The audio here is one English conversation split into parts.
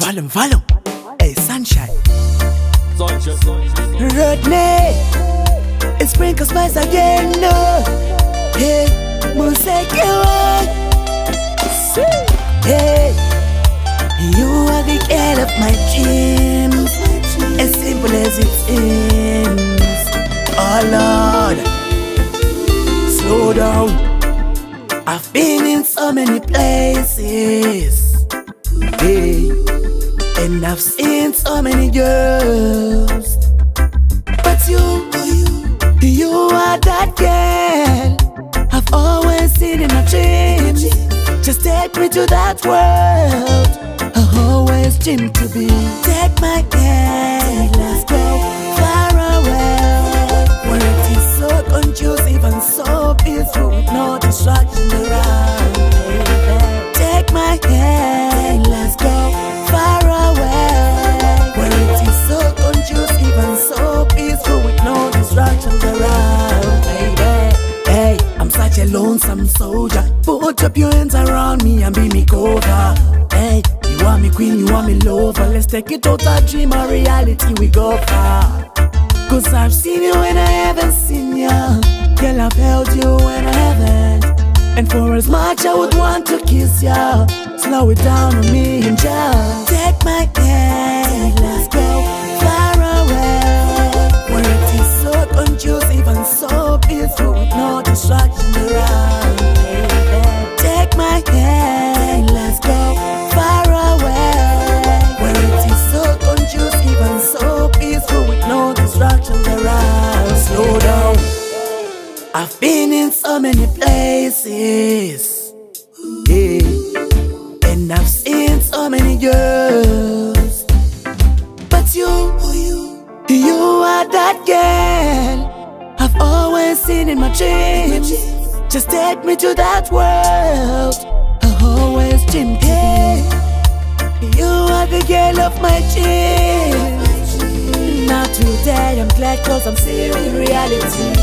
Volume. Hey, sunshine. Rodney, it's sprinkle spice again. No. Hey, music. Hey, you are the girl of my dreams. As simple as it seems. Oh Lord, slow down. I've been in so many places, hey, and I've seen so many girls, but you are that girl I've always seen in my dreams. Just take me to that world I always dreamed to be. Take my hand, let's go far away, where it is so conducive and so peaceful with no distraction around, baby. Take my hand, let's go far away, where it is so conducive and so peaceful with no distractions around, baby. Hey, I'm such a lonesome soldier. Put up your hands around me and be me cover. Hey, you are me queen, you are me lover. Let's take it out a dream or reality, we go far. Cause I've seen you when I haven't seen you. Girl, I've held you when I haven't. And for as much I would want to kiss you, slow it down on me and just take my hand, let's go far away, where it is so conducive and so peaceful with no distraction around, baby. Take my hand, let's go far away, where it is so conducive and so peaceful with no distractions around. Slow down. I've been in so many places, yeah, and I've seen so many girls, but you are that girl I've always seen in my dreams. Just take me to that world I always dreamed to be. You are the girl of my dreams. Now today I'm glad cause I'm seeing reality.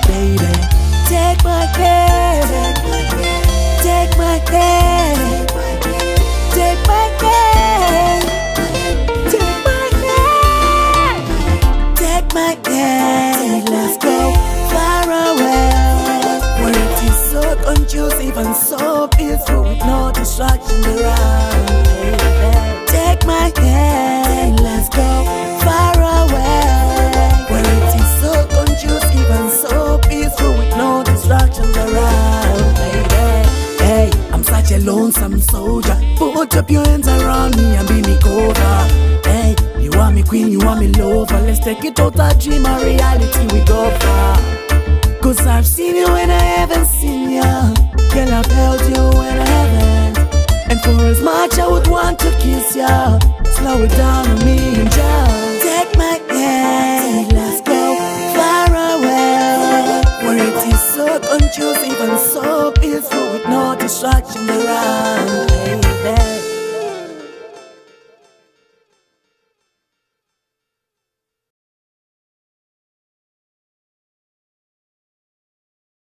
Baby, take my hand, take my hand, take my hand, take my hand, take my hand, let's go far away, where it is so conducive and so peaceful with no distraction around, baby. Take my hand, let's go far away, where it is so conducive and so peaceful with no distractions around, baby. Hey, I'm such a lonesome soldier. Put up your hands around me and be me cover. Hey, you are me queen, you are me lover. Let's take it out a dream or reality, we go far. Cause I've seen you when I haven't seen you. Girl, I've held you when I haven't. And for as much I would want to kiss you, slow it down on me and just